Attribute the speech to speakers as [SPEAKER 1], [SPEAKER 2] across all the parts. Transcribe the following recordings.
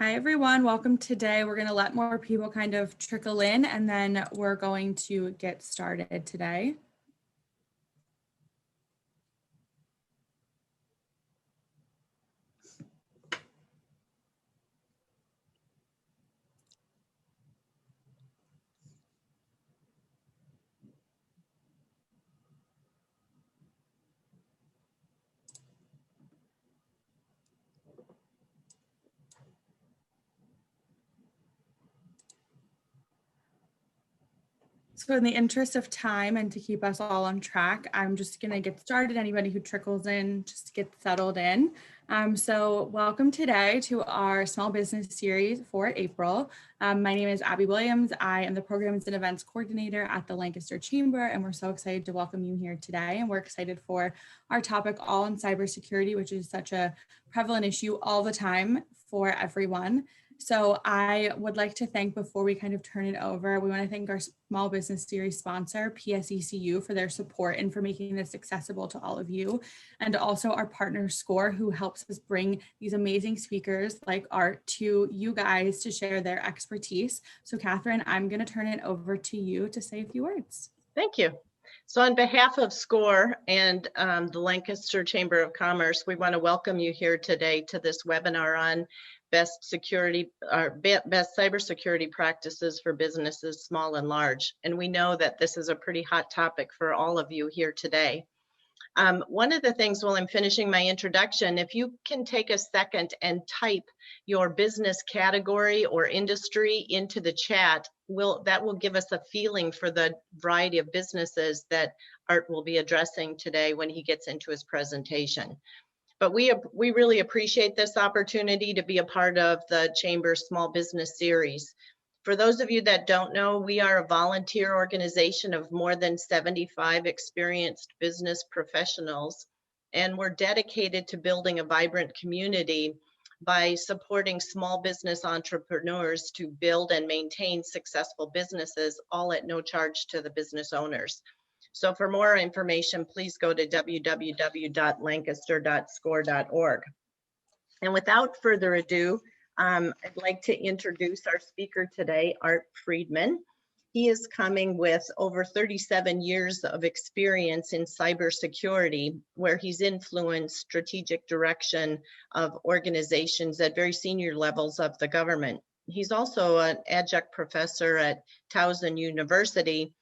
[SPEAKER 1] Hi, everyone. Welcome today. We're going to let more people kind of trickle in, and then we're going to get started today. So in the interest of time and to keep us all on track, I'm just going to get started. Anybody who trickles in, just get settled in. So welcome today to our small business series for April. My name is Abby Williams. I am the Programs and Events Coordinator at the Lancaster Chamber, and we're so excited to welcome you here today. And we're excited for our topic all in cybersecurity, which is such a prevalent issue all the time for everyone. So I would like to thank, before we kind of turn it over, we want to thank our small business series sponsor, PSECU, for their support and for making this accessible to all of you. And also our partner SCORE, who helps us bring these amazing speakers like Art to you guys to share their expertise. So Catherine, I'm going to turn it over to you to say a few words.
[SPEAKER 2] Thank you. So on behalf of SCORE and the Lancaster Chamber of Commerce, we want to welcome you here today to this webinar on best cybersecurity practices for businesses small and large. And we know that this is a pretty hot topic for all of you here today. One of the things while I'm finishing my introduction, if you can take a second and type your business category or industry into the chat, that will give us a feeling for the variety of businesses that Art will be addressing today when he gets into his presentation. But we really appreciate this opportunity to be a part of the Chamber's Small Business Series. For those of you that don't know, we are a volunteer organization of more than 75 experienced business professionals, and we're dedicated to building a vibrant community by supporting small business entrepreneurs to build and maintain successful businesses, all at no charge to the business owners. So for more information, please go to www.lancaster.score.org. And without further ado, I'd like to introduce our speaker today, Art Friedman. He is coming with over 37 years of experience in cybersecurity, where he's influenced strategic direction of organizations at very senior levels of the government. He's also an adjunct professor at Towson University,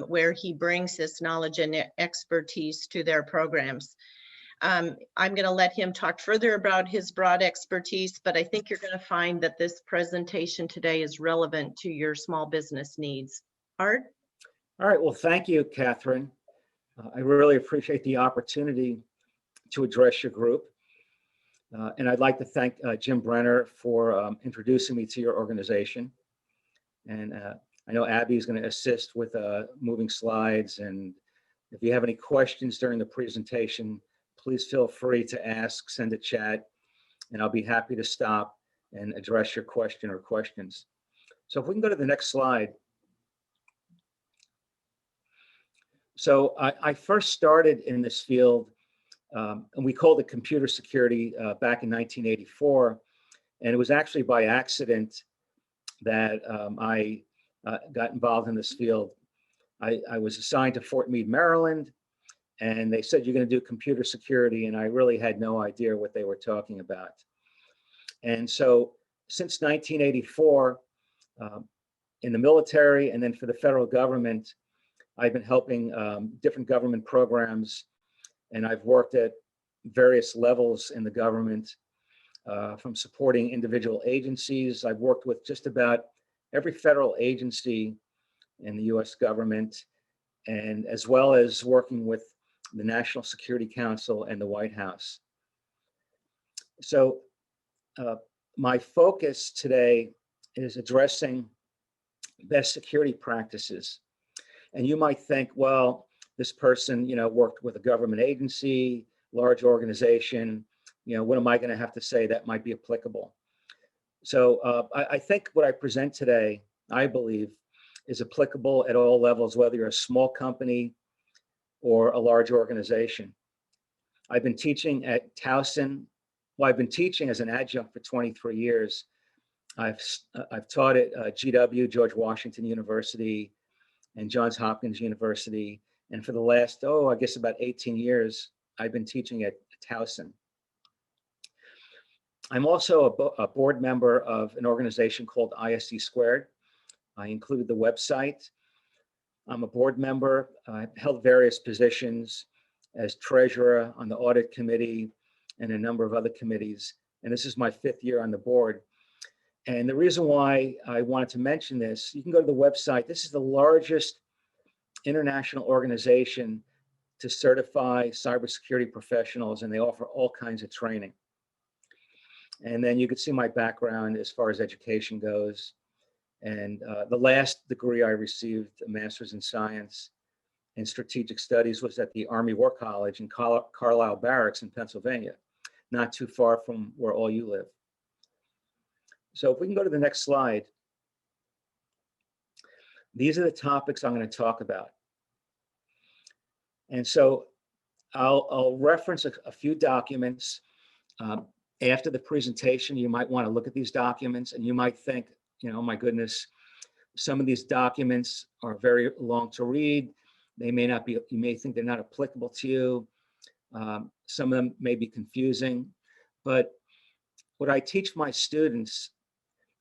[SPEAKER 2] where he brings his knowledge and expertise to their programs. I'm going to let him talk further about his broad expertise, but I think you're going to find that this presentation today is relevant to your small business needs. Art?
[SPEAKER 3] All right, well, thank you, Catherine. I really appreciate the opportunity to address your group. And I'd like to thank Jim Brenner for introducing me to your organization. And I know Abby is going to assist with moving slides. And if you have any questions during the presentation, please feel free to ask, send a chat, and I'll be happy to stop and address your question or questions. So if we can go to the next slide. So I first started in this field, and we called it computer security back in 1984. And it was actually by accident that I got involved in this field. I was assigned to Fort Meade, Maryland, and they said, you're going to do computer security, and I really had no idea what they were talking about. And so since 1984, in the military and then for the federal government, I've been helping different government programs, and I've worked at various levels in the government, from supporting individual agencies. I've worked with just about every federal agency in the US government, and as well as working with the National Security Council and the White House. So my focus today is addressing best security practices. And you might think, well, this person, worked with a government agency, large organization, what am I going to have to say that might be applicable? So I think what I present today, I believe, is applicable at all levels, whether you're a small company or a large organization. I've been teaching at Towson. Well, I've been teaching as an adjunct for 23 years, I've taught at GW, George Washington University, and Johns Hopkins University. And for the last, I guess about 18 years, I've been teaching at Towson. I'm also a board member of an organization called ISC Squared. I included the website. I'm a board member. I've held various positions as treasurer on the audit committee and a number of other committees. And this is my 5th year on the board. And the reason why I wanted to mention this, you can go to the website. This is the largest international organization to certify cybersecurity professionals, and they offer all kinds of training. And then you can see my background as far as education goes. And the last degree I received, a master's in science and strategic studies, was at the Army War College in Carlisle Barracks in Pennsylvania, not too far from where all you live. So if we can go to the next slide. These are the topics I'm going to talk about. And so I'll reference a few documents. After the presentation, you might want to look at these documents and you might think, oh my goodness, some of these documents are very long to read. They may not be, you may think they're not applicable to you. Some of them may be confusing, but what I teach my students,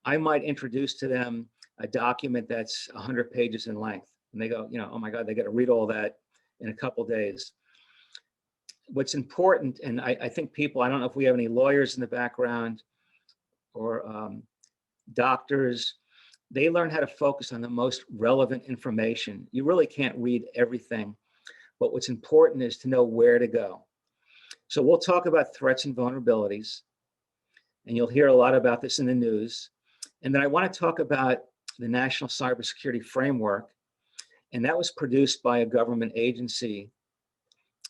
[SPEAKER 3] I might introduce to them a document that's 100 pages in length. And they go, oh my God, they got to read all that in a couple of days. What's important, and I think people, I don't know if we have any lawyers in the background or doctors, they learn how to focus on the most relevant information. You really can't read everything, but what's important is to know where to go. So we'll talk about threats and vulnerabilities, and you'll hear a lot about this in the news. And then I want to talk about the National Cybersecurity Framework, and that was produced by a government agency,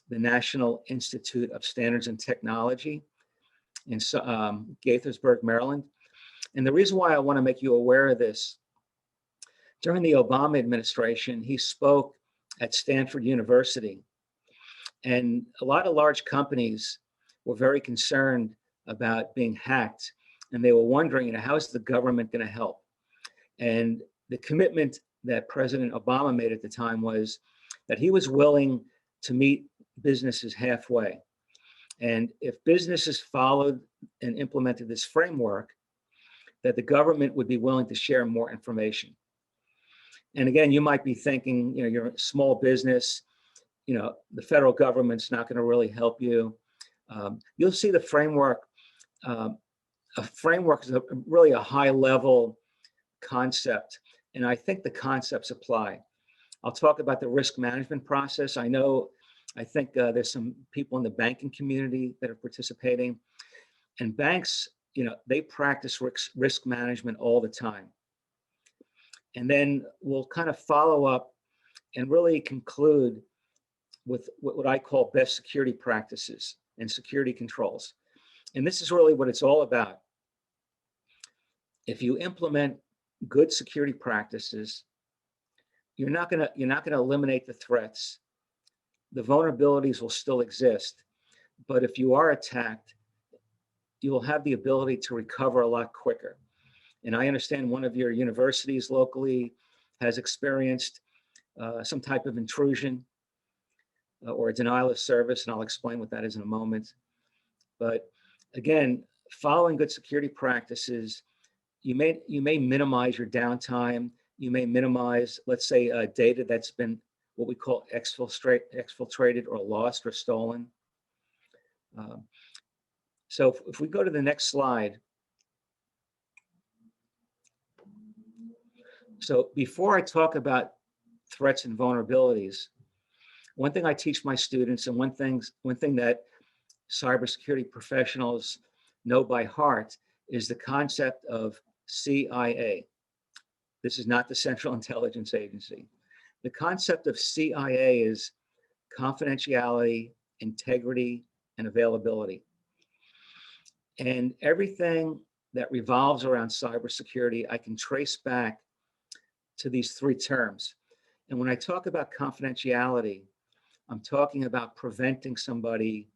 [SPEAKER 3] the National Institute of Standards and Technology in Gaithersburg, Maryland. And the reason why I want to make you aware of this, during the Obama administration, he spoke at Stanford University. And a lot of large companies were very concerned about being hacked. And they were wondering, how is the government going to help? And the commitment that President Obama made at the time was that he was willing to meet businesses halfway. And if businesses followed and implemented this framework, that the government would be willing to share more information. And again, you might be thinking, you're a small business, the federal government's not going to really help you. You'll see the framework. A framework is really a high level concept. And I think the concepts apply. I'll talk about the risk management process. I think there's some people in the banking community that are participating, and banks, they practice risk management all the time. And then we'll kind of follow up and really conclude with what I call best security practices and security controls. And this is really what it's all about. If you implement good security practices, you're not going to eliminate the threats. The vulnerabilities will still exist, but if you are attacked, you will have the ability to recover a lot quicker. And I understand one of your universities locally has experienced some type of intrusion or a denial of service, and I'll explain what that is in a moment. But again, following good security practices, you may minimize your downtime. You may minimize, let's say, data that's been what we call exfiltrated or lost or stolen. So if we go to the next slide. So before I talk about threats and vulnerabilities, one thing I teach my students, and one thing that cybersecurity professionals know by heart, is the concept of CIA. This is not the Central Intelligence Agency. The concept of CIA is confidentiality, integrity, and availability. And everything that revolves around cybersecurity, I can trace back to these three terms. And when I talk about confidentiality, I'm talking about preventing somebody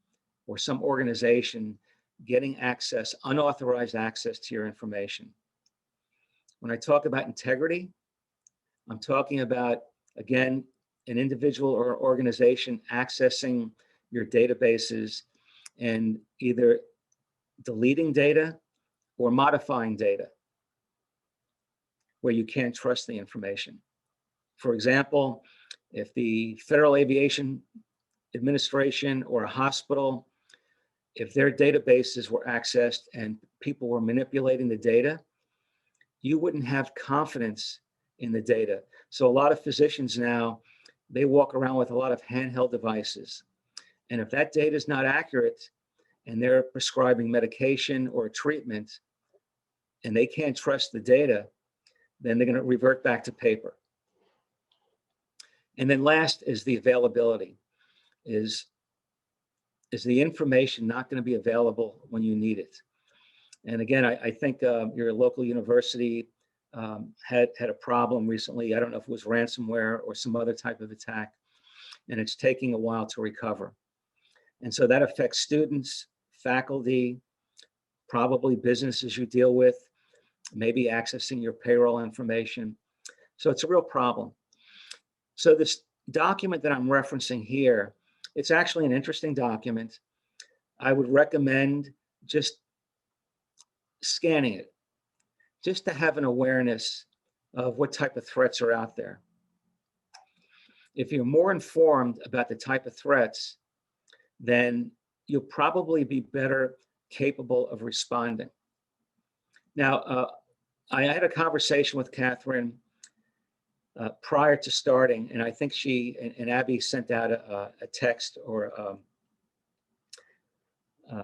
[SPEAKER 3] or some organization getting access, unauthorized access to your information. When I talk about integrity, I'm talking about, again, an individual or organization accessing your databases and either deleting data or modifying data where you can't trust the information. For example, if the Federal Aviation Administration or a hospital, if their databases were accessed and people were manipulating the data, you wouldn't have confidence in the data. So a lot of physicians now, they walk around with a lot of handheld devices. And if that data is not accurate and they're prescribing medication or treatment and they can't trust the data, then they're going to revert back to paper. And then last is the availability. Is the information not going to be available when you need it? And again, I think your local university had a problem recently. I don't know if it was ransomware or some other type of attack, and it's taking a while to recover. And so that affects students, faculty, probably businesses you deal with, maybe accessing your payroll information. So it's a real problem. So this document that I'm referencing here, it's actually an interesting document. I would recommend just scanning it, just to have an awareness of what type of threats are out there. If you're more informed about the type of threats, then you'll probably be better capable of responding. Now, I had a conversation with Catherine prior to starting, and I think she and Abby sent out a text or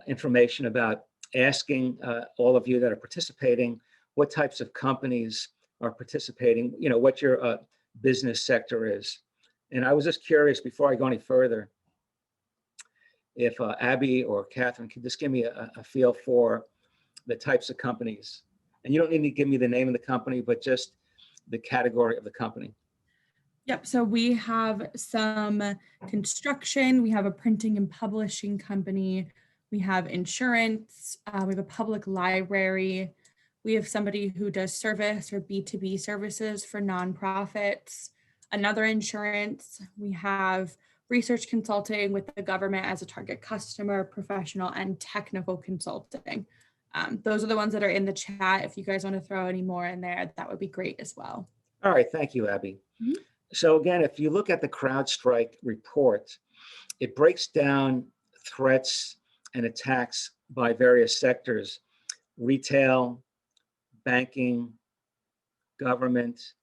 [SPEAKER 3] information about asking all of you that are participating what types of companies are participating, you know, what your business sector is. And I was just curious, before I go any further, if Abby or Catherine could just give me a feel for the types of companies. And you don't need to give me the name of the company, but just the category of the company.
[SPEAKER 1] Yep, so we have some construction, we have a printing and publishing company, we have insurance, we have a public library, we have somebody who does service or B2B services for nonprofits, another insurance, we have research consulting with the government as a target customer, professional and technical consulting. Those are the ones that are in the chat. If you guys want to throw any more in there, that would be great as well.
[SPEAKER 3] All right, thank you, Abby.
[SPEAKER 1] Mm-hmm.
[SPEAKER 3] So again, if you look at the CrowdStrike report, it breaks down threats and attacks by various sectors: retail, banking, government,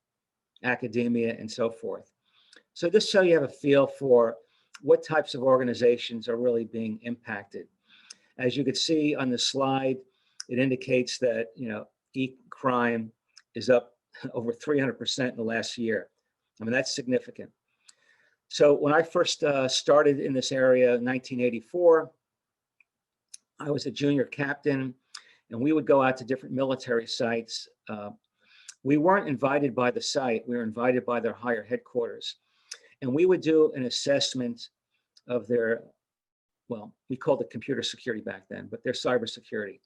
[SPEAKER 3] academia, and so forth. So just so you have a feel for what types of organizations are really being impacted. As you can see on the slide, it indicates that, you know, e-crime is up over 300% in the last year. I mean, that's significant. So when I first started in this area in 1984, I was a junior captain, and we would go out to different military sites. We weren't invited by the site, we were invited by their higher headquarters. And we would do an assessment of their, well, we called it computer security back then, but their cybersecurity.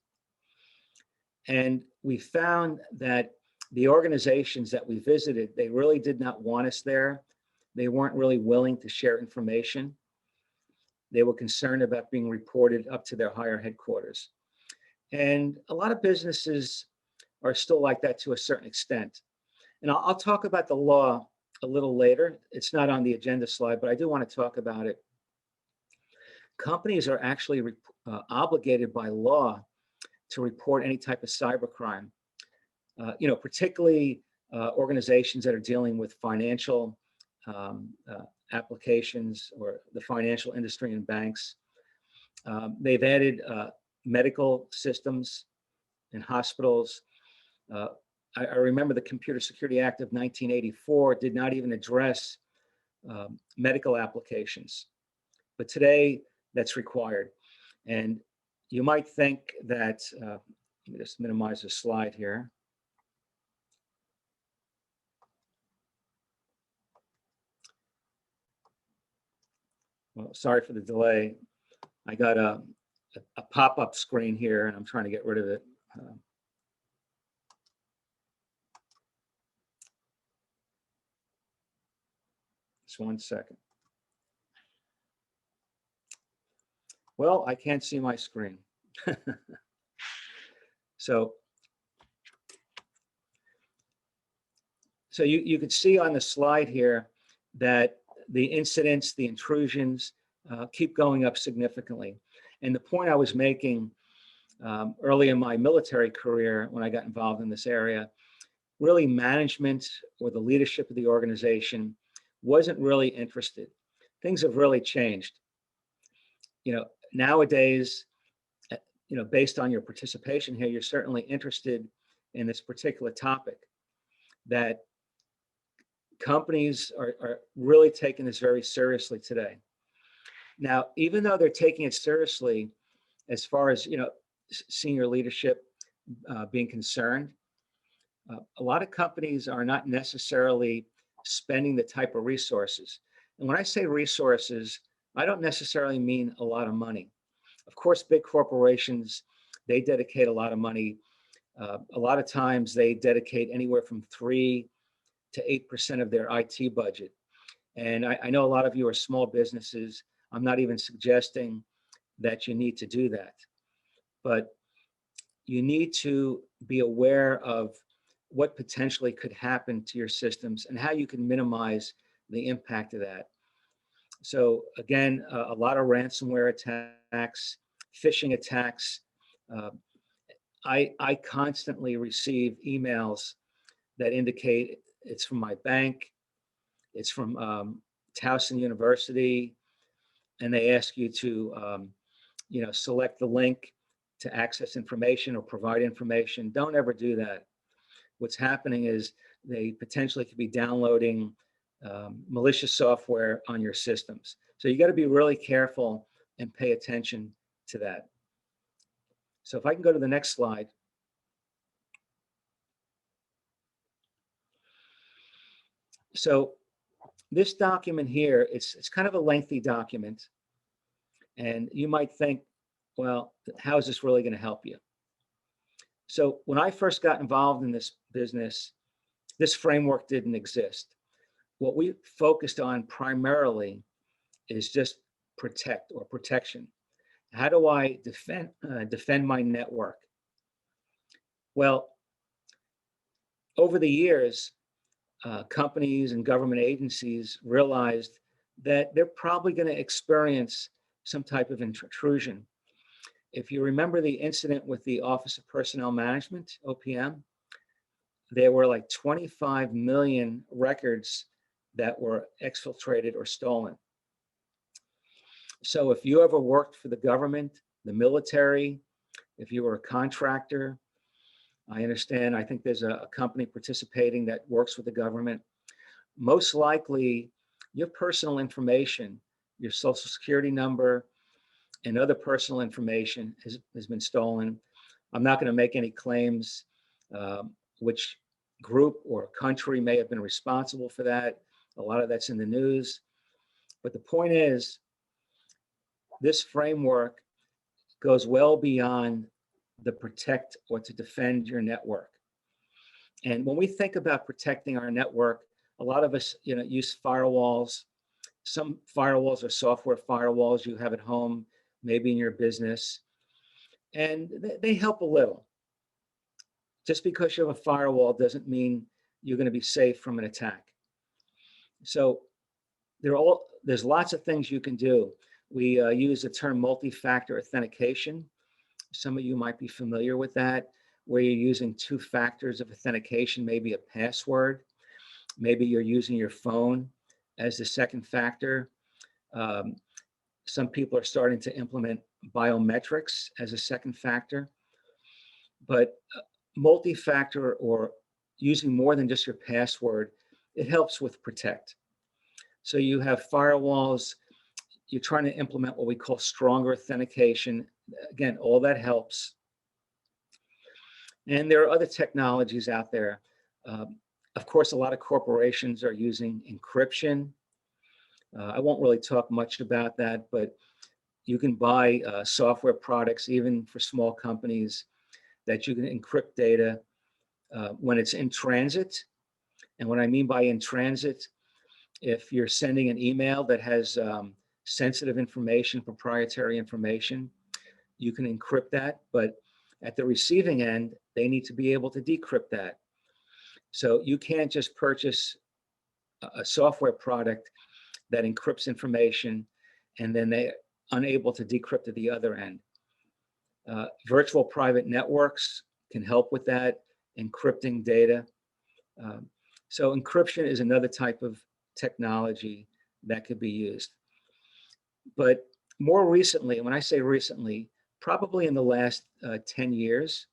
[SPEAKER 3] And we found that the organizations that we visited, they really did not want us there. They weren't really willing to share information. They were concerned about being reported up to their higher headquarters. And a lot of businesses are still like that to a certain extent. And I'll talk about the law a little later. It's not on the agenda slide, but I do want to talk about it. Companies are actually obligated by law to report any type of cybercrime. You know, particularly organizations that are dealing with financial applications or the financial industry and banks. They've added medical systems and hospitals. I remember the Computer Security Act of 1984 did not even address medical applications, but today that's required. And you might think that, let me just minimize the slide here. Well, sorry for the delay. I got a pop-up screen here and I'm trying to get rid of it. Just one second. Well, I can't see my screen. So you could see on the slide here that the incidents, the intrusions keep going up significantly. And the point I was making early in my military career when I got involved in this area, really management or the leadership of the organization wasn't really interested. Things have really changed. Nowadays, based on your participation here, you're certainly interested in this particular topic, that companies are really taking this very seriously today. Now, even though they're taking it seriously, as far as senior leadership being concerned, a lot of companies are not necessarily spending the type of resources. And when I say resources, I don't necessarily mean a lot of money. Of course, big corporations, they dedicate a lot of money. A lot of times they dedicate anywhere from 3 to 8% of their IT budget. And I know a lot of you are small businesses. I'm not even suggesting that you need to do that. But you need to be aware of what potentially could happen to your systems and how you can minimize the impact of that. So again, a lot of ransomware attacks, phishing attacks. I constantly receive emails that indicate it's from my bank, it's from Towson University, and they ask you to select the link to access information or provide information. Don't ever do that. What's happening is they potentially could be downloading malicious software on your systems. So you got to be really careful and pay attention to that. So if I can go to the next slide. So this document here, it's kind of a lengthy document. And you might think, well, how is this really going to help you? So when I first got involved in this business, this framework didn't exist. What we focused on primarily is just protection. How do I defend my network? Well, over the years, companies and government agencies realized that they're probably going to experience some type of intrusion. If you remember the incident with the Office of Personnel Management, OPM, there were like 25 million records that were exfiltrated or stolen. So if you ever worked for the government, the military, if you were a contractor, I understand, I think there's a company participating that works with the government, most likely your personal information, your social security number, and other personal information has been stolen. I'm not going to make any claims which group or country may have been responsible for that. A lot of that's in the news. But the point is, this framework goes well beyond the protect or to defend your network. And when we think about protecting our network, a lot of us use firewalls. Some firewalls are software firewalls you have at home, maybe in your business, and they help a little. Just because you have a firewall doesn't mean you're going to be safe from an attack. So there's lots of things you can do. We use the term multi-factor authentication. Some of you might be familiar with that, where you're using 2 factors of authentication, maybe a password. Maybe you're using your phone as the second factor. Some people are starting to implement biometrics as a second factor. But multi-factor or using more than just your password, it helps with protect. So you have firewalls, you're trying to implement what we call stronger authentication. Again, all that helps. And there are other technologies out there. Of course, a lot of corporations are using encryption. I won't really talk much about that, but you can buy software products, even for small companies, that you can encrypt data when it's in transit. And what I mean by in transit, If you're sending an email that has sensitive information, proprietary information, you can encrypt that, but at the receiving end, they need to be able to decrypt that. So you can't just purchase a software product that encrypts information and then they're unable to decrypt at the other end. Virtual private networks can help with that, encrypting data. So encryption is another type of technology that could be used. But more recently, when I say recently, probably in the last 10 years,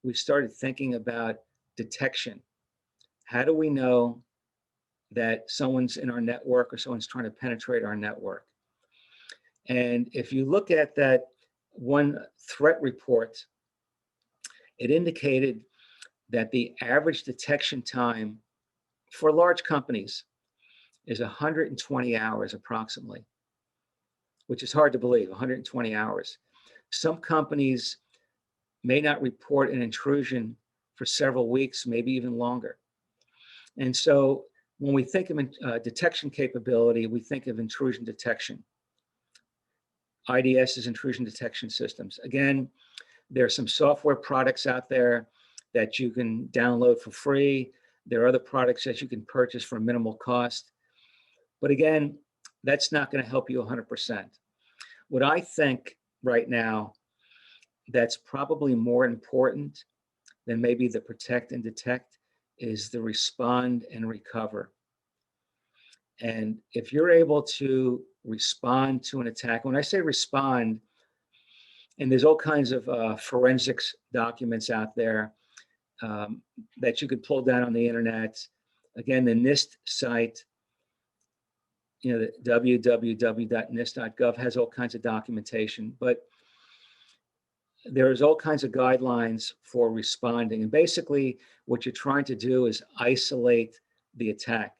[SPEAKER 3] we started thinking about detection. How do we know that someone's in our network or someone's trying to penetrate our network? And if you look at that one threat report, it indicated that the average detection time for large companies is 120 hours approximately, which is hard to believe, 120 hours. Some companies may not report an intrusion for several weeks, maybe even longer. And so when we think of detection capability, we think of intrusion detection. IDS is intrusion detection systems. Again, there are some software products out there that you can download for free. There are other products that you can purchase for minimal cost. But again, that's not going to help you 100%. What I think right now that's probably more important than maybe the protect and detect is the respond and recover. And if you're able to respond to an attack, when I say respond, and there's all kinds of forensics documents out there that you could pull down on the internet. Again, the NIST site, the www.nist.gov has all kinds of documentation, but there's all kinds of guidelines for responding. And basically what you're trying to do is isolate the attack.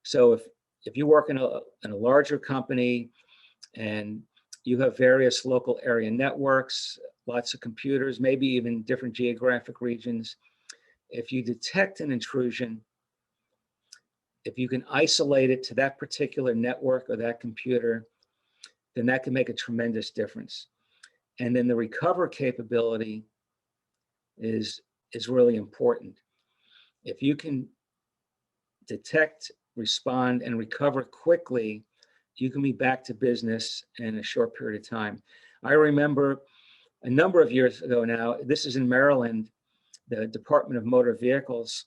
[SPEAKER 3] So if you work in a larger company and you have various local area networks, lots of computers, maybe even different geographic regions, if you detect an intrusion, if you can isolate it to that particular network or that computer, then that can make a tremendous difference. And then the recover capability is really important. If you can detect, respond, and recover quickly, you can be back to business in a short period of time. I remember a number of years ago now, this is in Maryland, the Department of Motor Vehicles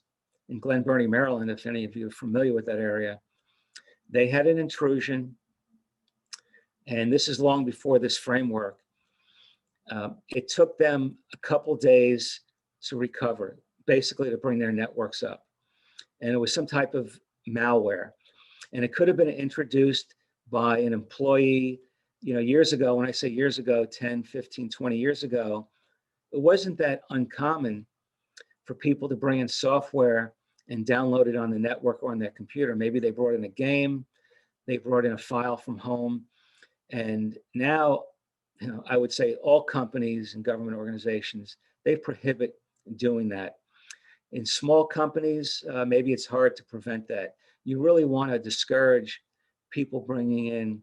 [SPEAKER 3] in Glen Burnie, Maryland, if any of you are familiar with that area, they had an intrusion, and this is long before this framework. It took them a couple days to recover, basically to bring their networks up. And it was some type of malware. And it could have been introduced by an employee, years ago. When I say years ago, 10, 15, 20 years ago, it wasn't that uncommon for people to bring in software and download it on the network or on their computer. Maybe they brought in a game, they brought in a file from home. And now, I would say all companies and government organizations, they prohibit doing that. In small companies, maybe it's hard to prevent that. You really want to discourage people bringing in,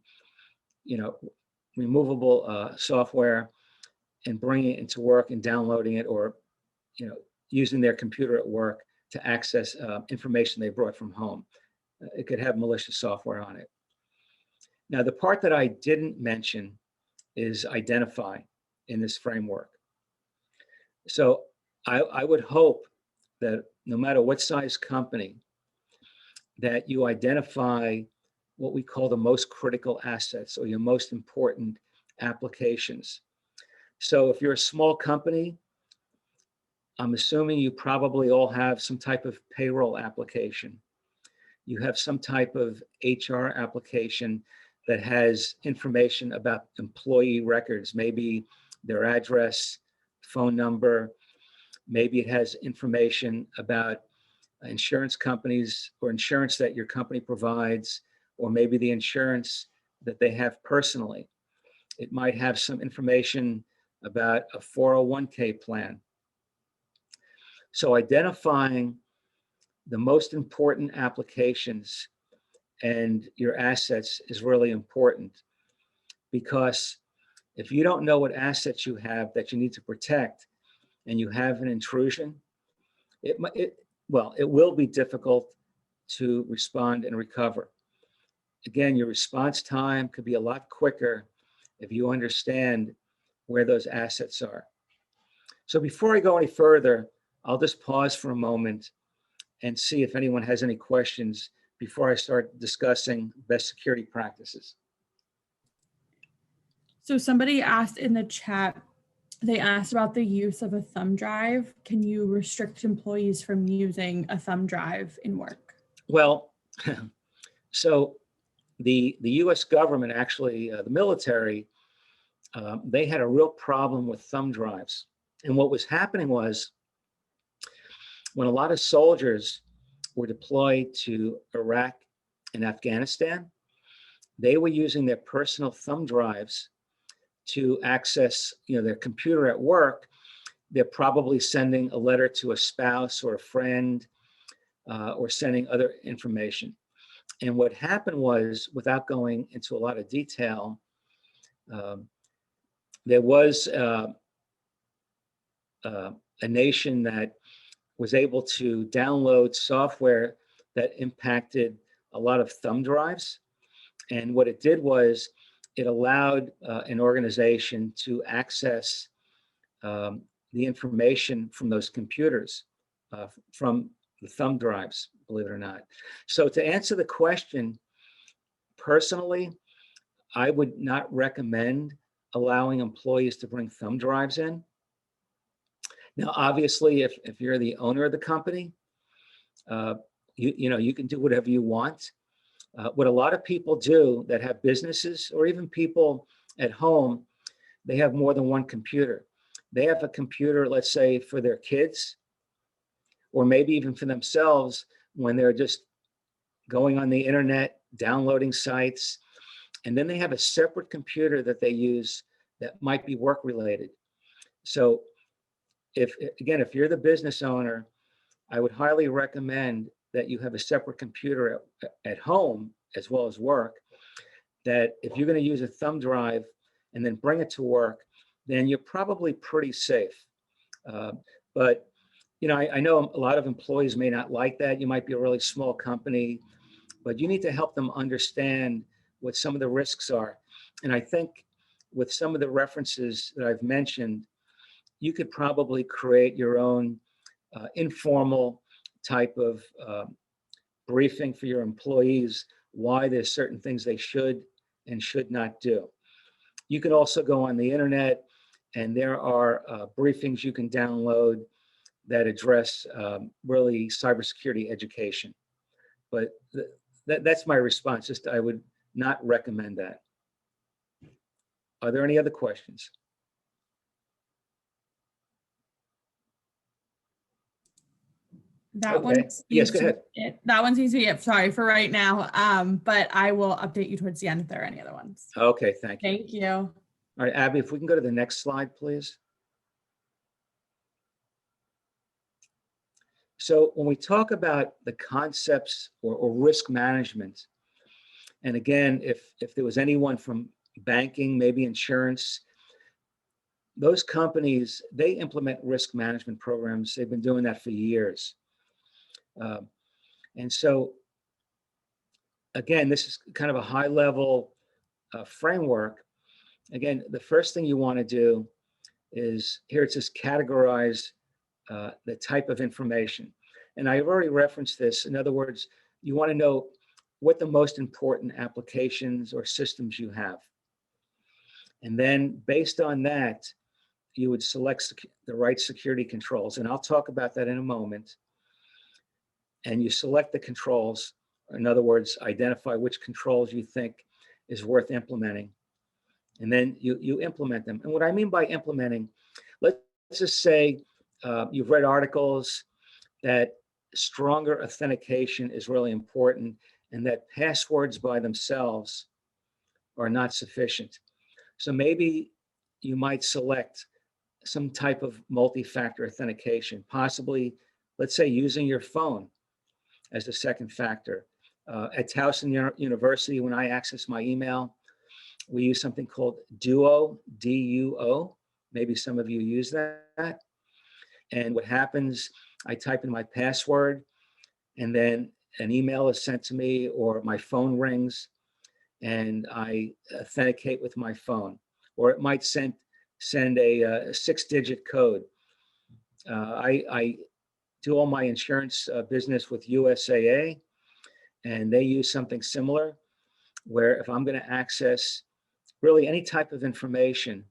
[SPEAKER 3] removable software and bringing it into work and downloading it, or, using their computer at work to access information they brought from home. It could have malicious software on it. Now, the part that I didn't mention is identify in this framework. So I would hope that no matter what size company, that you identify what we call the most critical assets or your most important applications. So if you're a small company, I'm assuming you probably all have some type of payroll application. You have some type of HR application that has information about employee records, maybe their address, phone number. Maybe it has information about insurance companies or insurance that your company provides, or maybe the insurance that they have personally. It might have some information about a 401k plan. So identifying the most important applications and your assets is really important, because if you don't know what assets you have that you need to protect and you have an intrusion, it will be difficult to respond and recover. Again, your response time could be a lot quicker if you understand where those assets are. So before I go any further, I'll just pause for a moment and see if anyone has any questions before I start discussing best security practices.
[SPEAKER 1] So somebody asked in the chat, they asked about the use of a thumb drive. Can you restrict employees from using a thumb drive in work?
[SPEAKER 3] Well, so the US government, actually, the military, they had a real problem with thumb drives. And what was happening was, when a lot of soldiers were deployed to Iraq and Afghanistan, they were using their personal thumb drives to access, their computer at work. They're probably sending a letter to a spouse or a friend, or sending other information. And what happened was, without going into a lot of detail, there was a nation that was able to download software that impacted a lot of thumb drives. And what it did was, it allowed an organization to access the information from those computers, from the thumb drives, believe it or not. So to answer the question, personally, I would not recommend allowing employees to bring thumb drives in. Now, obviously, if you're the owner of the company, you can do whatever you want. What a lot of people do that have businesses, or even people at home, they have more than one computer. They have a computer, let's say, for their kids, or maybe even for themselves when they're just going on the internet, downloading sites. And then they have a separate computer that they use that might be work related. So if you're the business owner, I would highly recommend that you have a separate computer at home as well as work, that if you're going to use a thumb drive and then bring it to work, then you're probably pretty safe. But I know a lot of employees may not like that. You might be a really small company, but you need to help them understand what some of the risks are. And I think with some of the references that I've mentioned, you could probably create your own informal type of briefing for your employees, why there's certain things they should and should not do. You can also go on the internet, and there are briefings you can download that address really cybersecurity education. But that's my response. Just, I would not recommend that. Are there any other questions?
[SPEAKER 1] That one.
[SPEAKER 3] Yes, go ahead.
[SPEAKER 1] That one seems to be it. Sorry for right now, but I will update you towards the end if there are any other ones.
[SPEAKER 3] Okay, thank you.
[SPEAKER 1] Thank you.
[SPEAKER 3] All right, Abby, if we can go to the next slide, please. So when we talk about the concepts or risk management, and again, if there was anyone from banking, maybe insurance, those companies, they implement risk management programs. They've been doing that for years. And so, again, this is kind of a high level framework. Again, the first thing you want to do is, here it says categorize the type of information. And I've already referenced this. In other words, you want to know what the most important applications or systems you have. And then based on that, you would select the right security controls. And I'll talk about that in a moment. And you select the controls. In other words, identify which controls you think is worth implementing. And then you implement them. And what I mean by implementing, let's just say you've read articles that stronger authentication is really important, and that passwords by themselves are not sufficient. So maybe you might select some type of multi-factor authentication, possibly, let's say, using your phone as the second factor. At Towson University, when I access my email, we use something called Duo, D-U-O. Maybe some of you use that. And what happens, I type in my password, and then an email is sent to me, or my phone rings, and I authenticate with my phone. Or it might send a 6-digit code. I do all my insurance business with USAA, and they use something similar, where if I'm going to access really any type of information,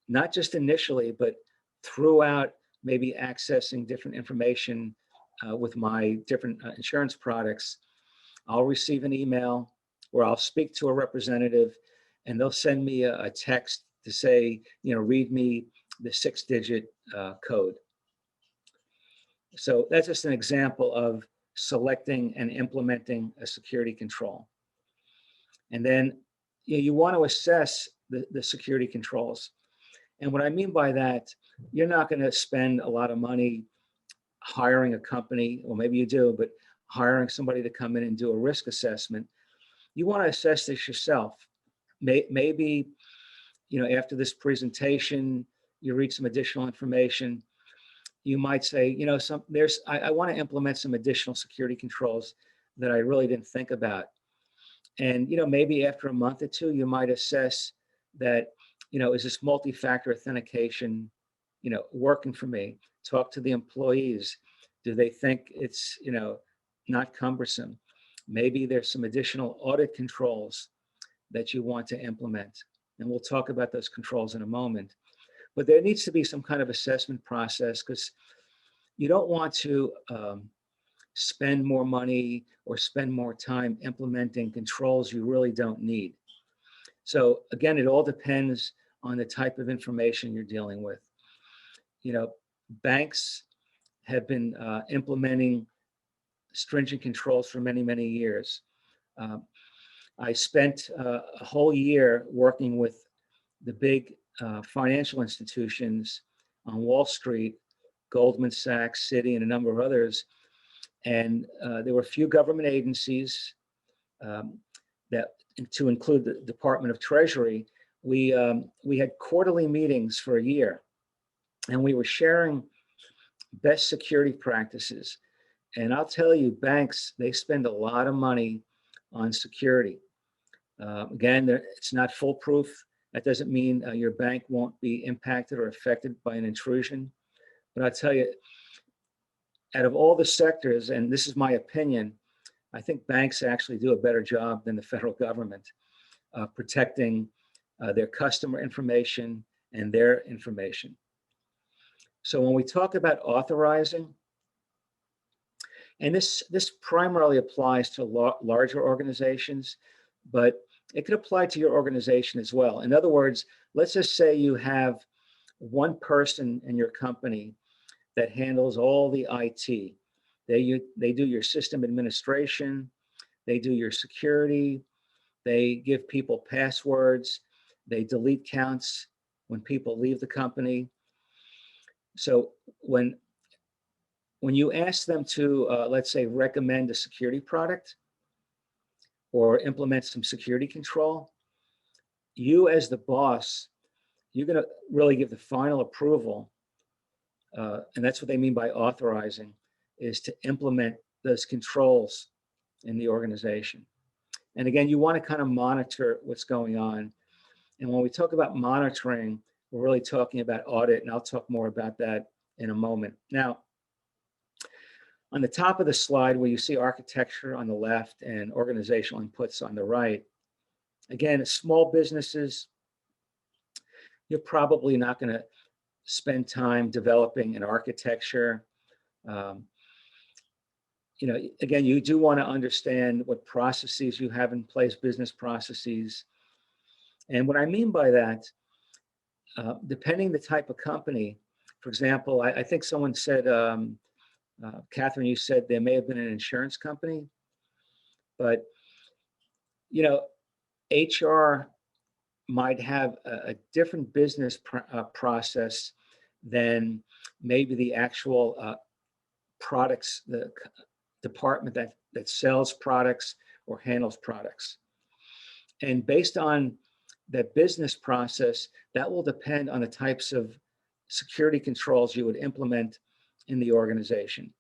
[SPEAKER 3] not just initially, but throughout, maybe accessing different information with my different insurance products, I'll receive an email or I'll speak to a representative, and they'll send me a text to say, read me the 6-digit code. So that's just an example of selecting and implementing a security control. And then you want to assess the security controls. And what I mean by that, you're not going to spend a lot of money hiring a company, or maybe you do, but hiring somebody to come in and do a risk assessment. You want to assess this yourself. Maybe, after this presentation, you read some additional information. You might say, I want to implement some additional security controls that I really didn't think about. And, maybe after a month or two, you might assess that, is this multi-factor authentication, working for me? Talk to the employees. Do they think it's, not cumbersome? Maybe there's some additional audit controls that you want to implement. And we'll talk about those controls in a moment. But there needs to be some kind of assessment process, because you don't want to spend more money or spend more time implementing controls you really don't need. So again, it all depends on the type of information you're dealing with. Banks have been implementing stringent controls for many, many years. I spent a whole year working with the big financial institutions on Wall Street, Goldman Sachs, Citi, and a number of others. And there were a few government agencies that, to include the Department of Treasury, we had quarterly meetings for a year, and we were sharing best security practices. And I'll tell you, banks, they spend a lot of money on security. Again, it's not foolproof. That doesn't mean your bank won't be impacted or affected by an intrusion. But I'll tell you, out of all the sectors, and this is my opinion, I think banks actually do a better job than the federal government protecting their customer information and their information. So when we talk about authorizing, and this primarily applies to larger organizations, but it could apply to your organization as well. In other words, let's just say you have one person in your company that handles all the IT. They do your system administration, they do your security, they give people passwords, they delete counts when people leave the company. So when you ask them to, let's say, recommend a security product or implement some security control, you as the boss, you're going to really give the final approval. And that's what they mean by authorizing, is to implement those controls in the organization. And again, you want to kind of monitor what's going on. And when we talk about monitoring, we're really talking about audit, and I'll talk more about that in a moment. Now, on the top of the slide, where you see architecture on the left and organizational inputs on the right, again, small businesses, you're probably not going to spend time developing an architecture. Again, you do want to understand what processes you have in place, business processes. And what I mean by that, depending the type of company, for example, I think someone said, Catherine, you said there may have been an insurance company, but HR might have a different business process than maybe the actual products, the department that sells products or handles products. And based on that business process, that will depend on the types of security controls you would implement in the organization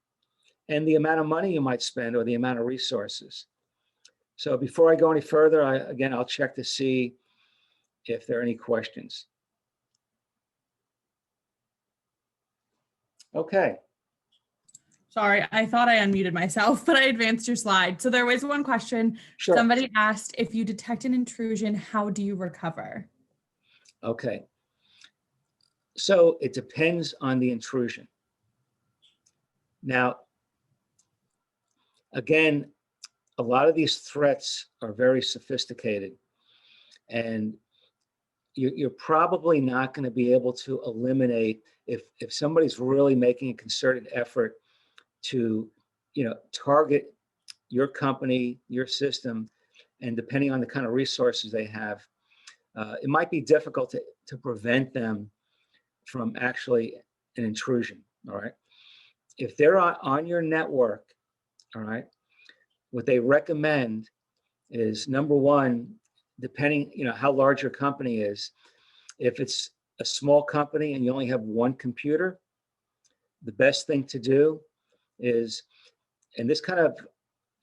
[SPEAKER 3] and the amount of money you might spend or the amount of resources. So before I go any further, I'll check to see if there are any questions. Okay.
[SPEAKER 1] Sorry, I thought I unmuted myself, but I advanced your slide. So there was one question.
[SPEAKER 3] Sure.
[SPEAKER 1] Somebody asked, if you detect an intrusion, how do you recover?
[SPEAKER 3] Okay. So it depends on the intrusion. Now, again, a lot of these threats are very sophisticated, and you're probably not going to be able to eliminate if somebody's really making a concerted effort to, target your company, your system, and depending on the kind of resources they have, it might be difficult to prevent them from actually an intrusion. All right. If they're on your network, all right, what they recommend is, number one, depending, how large your company is, if it's a small company and you only have one computer, the best thing to do is, and this kind of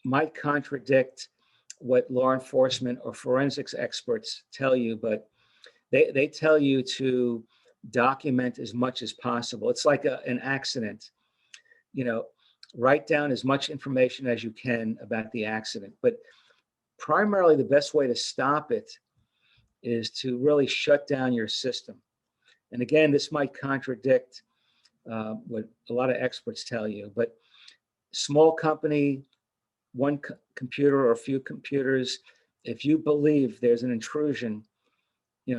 [SPEAKER 3] might contradict what law enforcement or forensics experts tell you, but they tell you to document as much as possible. It's like an accident. Write down as much information as you can about the accident. But primarily, the best way to stop it is to really shut down your system. And again, this might contradict what a lot of experts tell you, but small company, one computer or a few computers, if you believe there's an intrusion,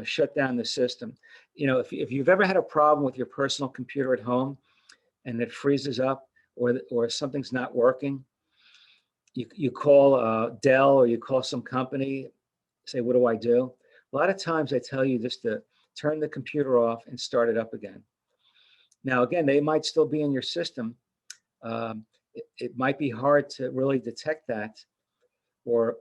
[SPEAKER 3] shut down the system. If you've ever had a problem with your personal computer at home and it freezes up or something's not working, you call Dell or you call some company, say, what do I do? A lot of times they tell you just to turn the computer off and start it up again. Now, again, they might still be in your system. It might be hard to really detect that. Or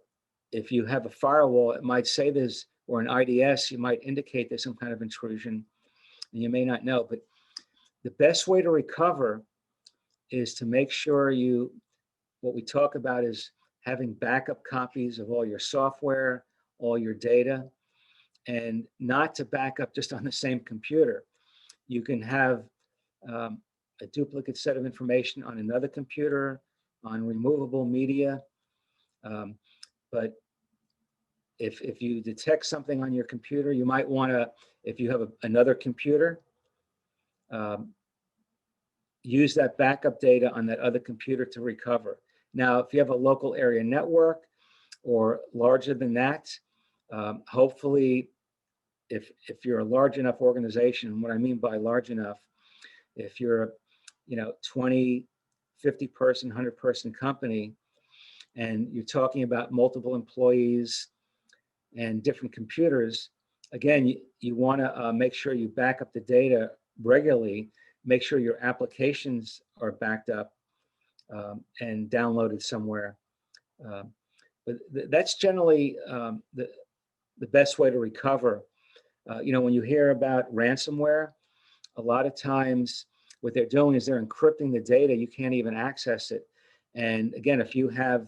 [SPEAKER 3] if you have a firewall, it might say there's, or an IDS, you might indicate there's some kind of intrusion, and you may not know. But the best way to recover is to make sure what we talk about is having backup copies of all your software, all your data, and not to back up just on the same computer. You can have a duplicate set of information on another computer, on removable media. But if you detect something on your computer, you might want to, if you have another computer, use that backup data on that other computer to recover. Now, if you have a local area network or larger than that, hopefully, if you're a large enough organization, what I mean by large enough, if you're 20, 50 person, 100 person company, and you're talking about multiple employees and different computers, again, you want to make sure you back up the data regularly, make sure your applications are backed up and downloaded somewhere. But that's generally the best way to recover. When you hear about ransomware, a lot of times what they're doing is they're encrypting the data. You can't even access it. And again, if you have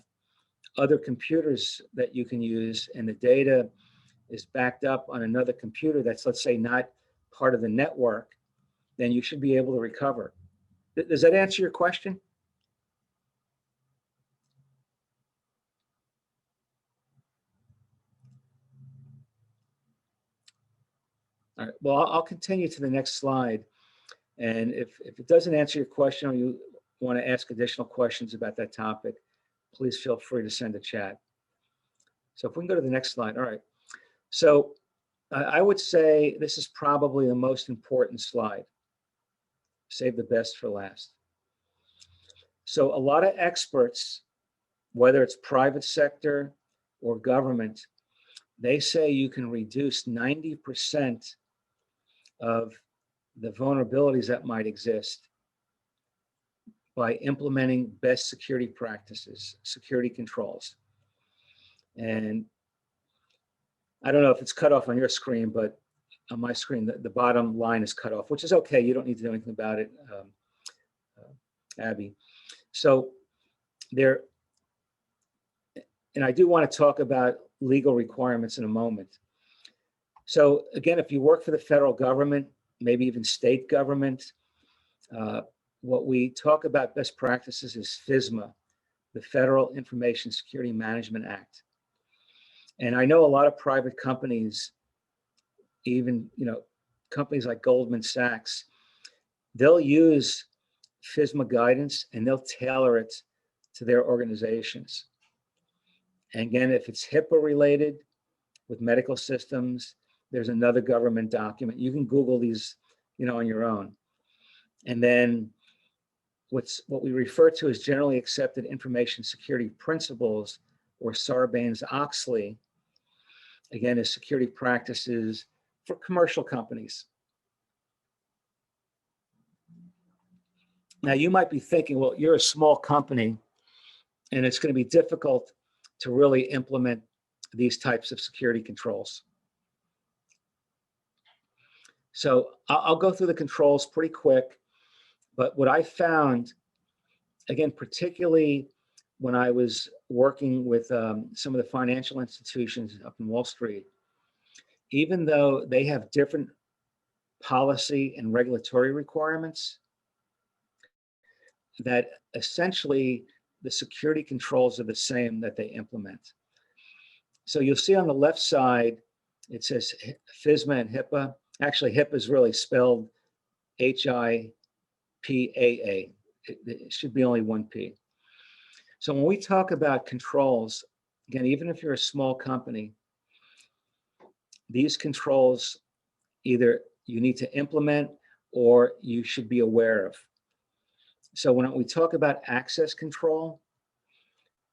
[SPEAKER 3] other computers that you can use and the data is backed up on another computer that's, let's say, not part of the network, then you should be able to recover. Does that answer your question? All right, well, I'll continue to the next slide. And if it doesn't answer your question or you want to ask additional questions about that topic, please feel free to send a chat. So if we can go to the next slide. All right. So I would say this is probably the most important slide. Save the best for last. So a lot of experts, whether it's private sector or government, they say you can reduce 90% of the vulnerabilities that might exist by implementing best security practices, security controls. And I don't know if it's cut off on your screen, but on my screen, the bottom line is cut off, which is okay. You don't need to do anything about it, Abby. So there, and I do want to talk about legal requirements in a moment. So again, if you work for the federal government, maybe even state government, what we talk about best practices is FISMA, the Federal Information Security Management Act. And I know a lot of private companies, even companies like Goldman Sachs, they'll use FISMA guidance and they'll tailor it to their organizations. And again, if it's HIPAA related with medical systems, there's another government document. You can Google these, on your own. And then what we refer to as generally accepted information security principles, or Sarbanes-Oxley, again, is security practices for commercial companies. Now, you might be thinking, well, you're a small company, and it's going to be difficult to really implement these types of security controls. So I'll go through the controls pretty quick, but what I found, again, particularly when I was working with some of the financial institutions up in Wall Street, even though they have different policy and regulatory requirements, that essentially the security controls are the same that they implement. So you'll see on the left side, it says FISMA and HIPAA. Actually, HIPAA is really spelled HIPAA. It should be only one P. So when we talk about controls, again, even if you're a small company, these controls either you need to implement or you should be aware of. So when we talk about access control,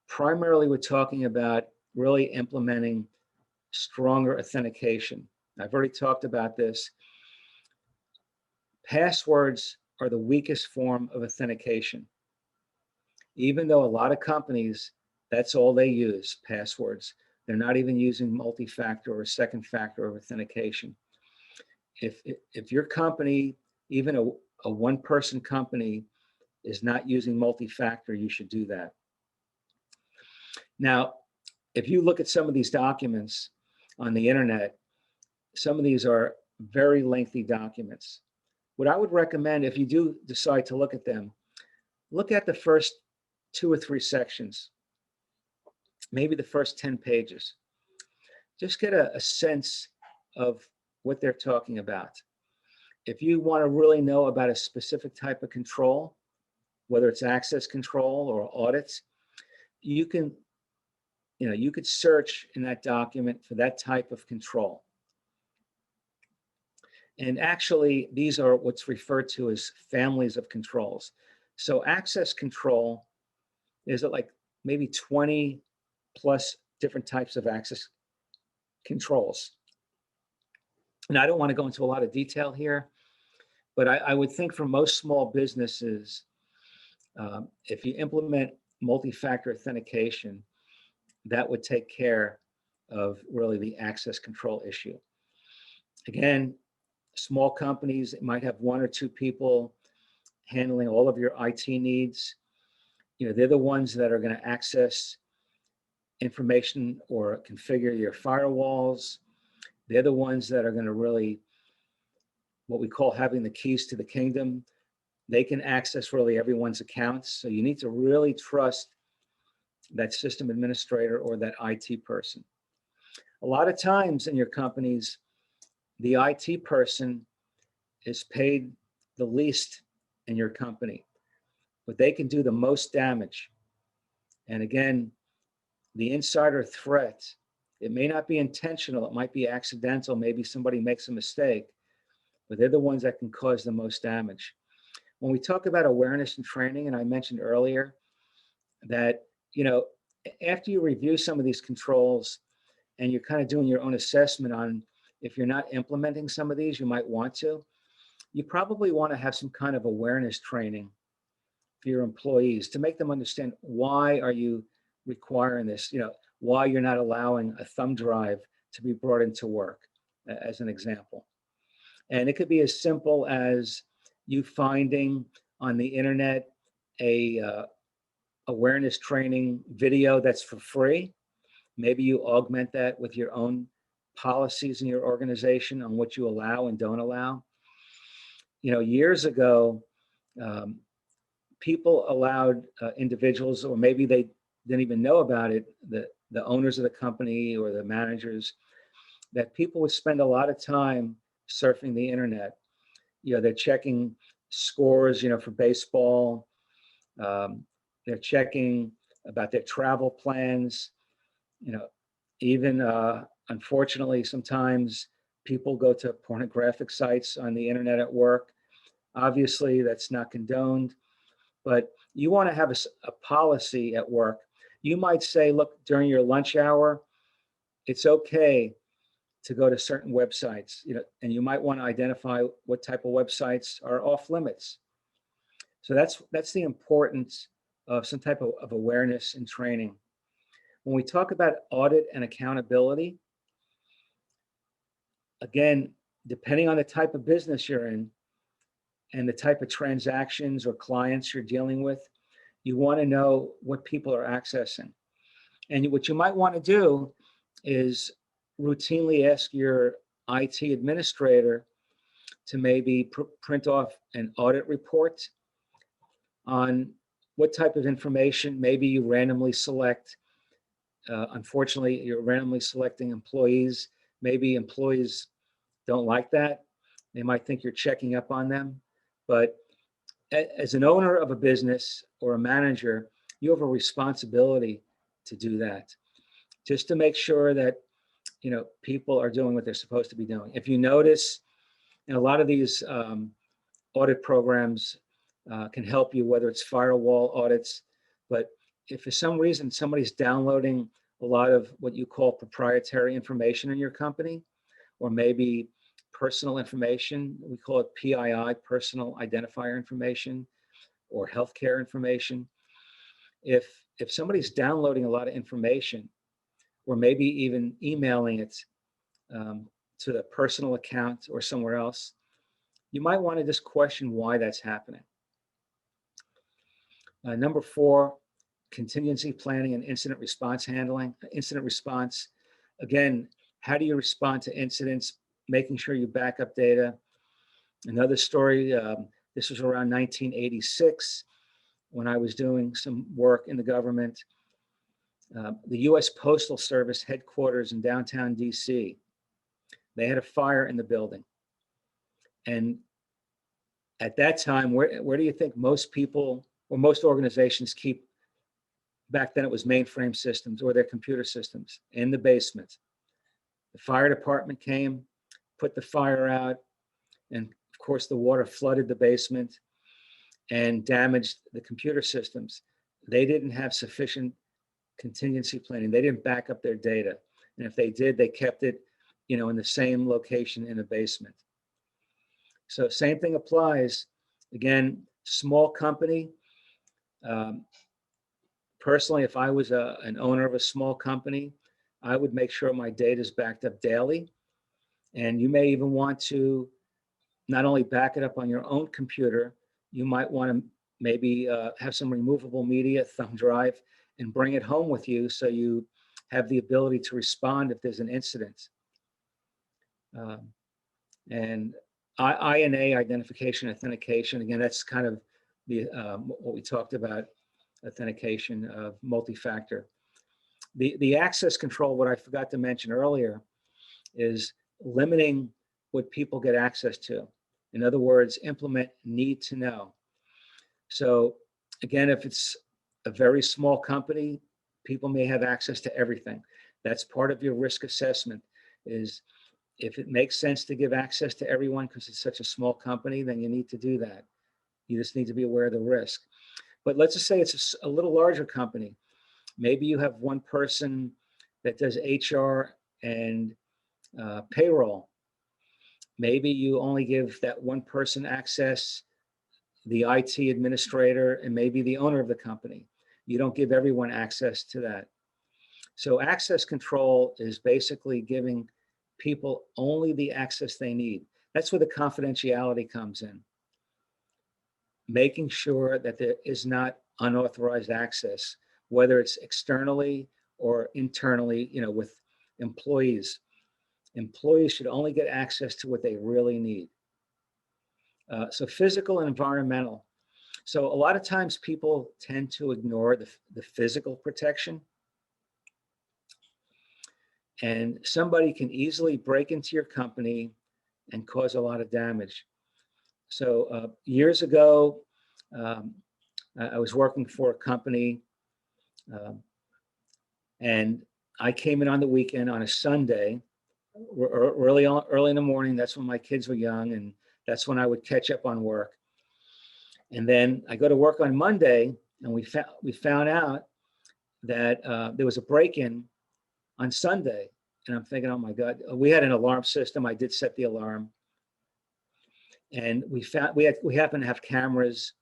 [SPEAKER 3] primarily we're talking about really implementing stronger authentication. I've already talked about this. Passwords are the weakest form of authentication. Even though a lot of companies, that's all they use, passwords. They're not even using multi-factor or second factor of authentication. If your company, even a one-person company, is not using multi-factor, you should do that. Now, if you look at some of these documents on the internet, some of these are very lengthy documents. What I would recommend, if you do decide to look at them, look at the first 2 or 3 sections, maybe the first 10 pages. Just get a sense of what they're talking about. If you want to really know about a specific type of control, whether it's access control or audits, you can, you could search in that document for that type of control. And actually, these are what's referred to as families of controls. So access control is like maybe 20 plus different types of access controls. And I don't want to go into a lot of detail here, but I would think for most small businesses, if you implement multi-factor authentication, that would take care of really the access control issue. Again, small companies might have 1 or 2 people handling all of your IT needs. They're the ones that are going to access information or configure your firewalls. They're the ones that are going to really, what we call having the keys to the kingdom. They can access really everyone's accounts. So you need to really trust that system administrator or that IT person. A lot of times in your companies, the IT person is paid the least in your company, but they can do the most damage. And again, the insider threat, it may not be intentional, it might be accidental, maybe somebody makes a mistake, but they're the ones that can cause the most damage. When we talk about awareness and training, and I mentioned earlier that, after you review some of these controls and you're kind of doing your own assessment on if you're not implementing some of these, you might want to, you probably want to have some kind of awareness training for your employees, to make them understand why are you requiring this, why you're not allowing a thumb drive to be brought into work, as an example. And it could be as simple as you finding on the internet a awareness training video that's for free. Maybe you augment that with your own policies in your organization on what you allow and don't allow. Years ago, people allowed individuals, or maybe they didn't even know about it, the owners of the company or the managers, that people would spend a lot of time surfing the internet. They're checking scores, for baseball. They're checking about their travel plans. Even unfortunately, sometimes people go to pornographic sites on the internet at work. Obviously, that's not condoned, but you want to have a policy at work. You might say, look, during your lunch hour, it's okay to go to certain websites, and you might want to identify what type of websites are off limits. So that's the importance of some type of awareness and training. When we talk about audit and accountability, again, depending on the type of business you're in and the type of transactions or clients you're dealing with, you want to know what people are accessing. And what you might want to do is routinely ask your IT administrator to maybe print off an audit report on what type of information. Maybe you randomly select, unfortunately, you're randomly selecting employees. Maybe employees don't like that. They might think you're checking up on them. But as an owner of a business or a manager, you have a responsibility to do that, just to make sure that people are doing what they're supposed to be doing. If you notice, a lot of these audit programs can help you, whether it's firewall audits, but if for some reason somebody's downloading a lot of what you call proprietary information in your company, or maybe personal information, we call it PII, personal identifier information, or healthcare information. If somebody's downloading a lot of information, or maybe even emailing it to the personal account or somewhere else, you might want to just question why that's happening. Number 4, contingency planning and incident response handling. Incident response, again, how do you respond to incidents? Making sure you back up data. Another story, this was around 1986 when I was doing some work in the government. The US Postal Service headquarters in downtown DC, they had a fire in the building. And at that time, where do you think most people or most organizations keep? Back then it was mainframe systems or their computer systems in the basement. The fire department came, put the fire out, and of course the water flooded the basement and damaged the computer systems. They didn't have sufficient contingency planning. They didn't back up their data. And if they did, they kept it, in the same location in the basement. So same thing applies. Again, small company. Personally, if I was an owner of a small company, I would make sure my data is backed up daily. And you may even want to not only back it up on your own computer, you might want to maybe have some removable media, thumb drive, and bring it home with you so you have the ability to respond if there's an incident. And INA, identification, authentication, again, that's kind of the what we talked about, authentication of multi-factor. The access control, what I forgot to mention earlier, is limiting what people get access to. In other words, implement need to know. So again, if it's a very small company, people may have access to everything. That's part of your risk assessment, is if it makes sense to give access to everyone because it's such a small company, then you need to do that. You just need to be aware of the risk. But let's just say it's a little larger company. Maybe you have one person that does HR and payroll. Maybe you only give that one person access the IT administrator, and maybe the owner of the company. You don't give everyone access to that. So access control is basically giving people only the access they need. That's where the confidentiality comes in. Making sure that there is not unauthorized access, whether it's externally or internally, with employees. Employees should only get access to what they really need. So physical and environmental. So a lot of times people tend to ignore the physical protection. And somebody can easily break into your company and cause a lot of damage. So years ago, I was working for a company, and I came in on the weekend on a Sunday, early in the morning. That's when my kids were young, and that's when I would catch up on work. And then I go to work on Monday, and we found out that there was a break-in on Sunday. And I'm thinking, oh my God, we had an alarm system. I did set the alarm. And we happen to have cameras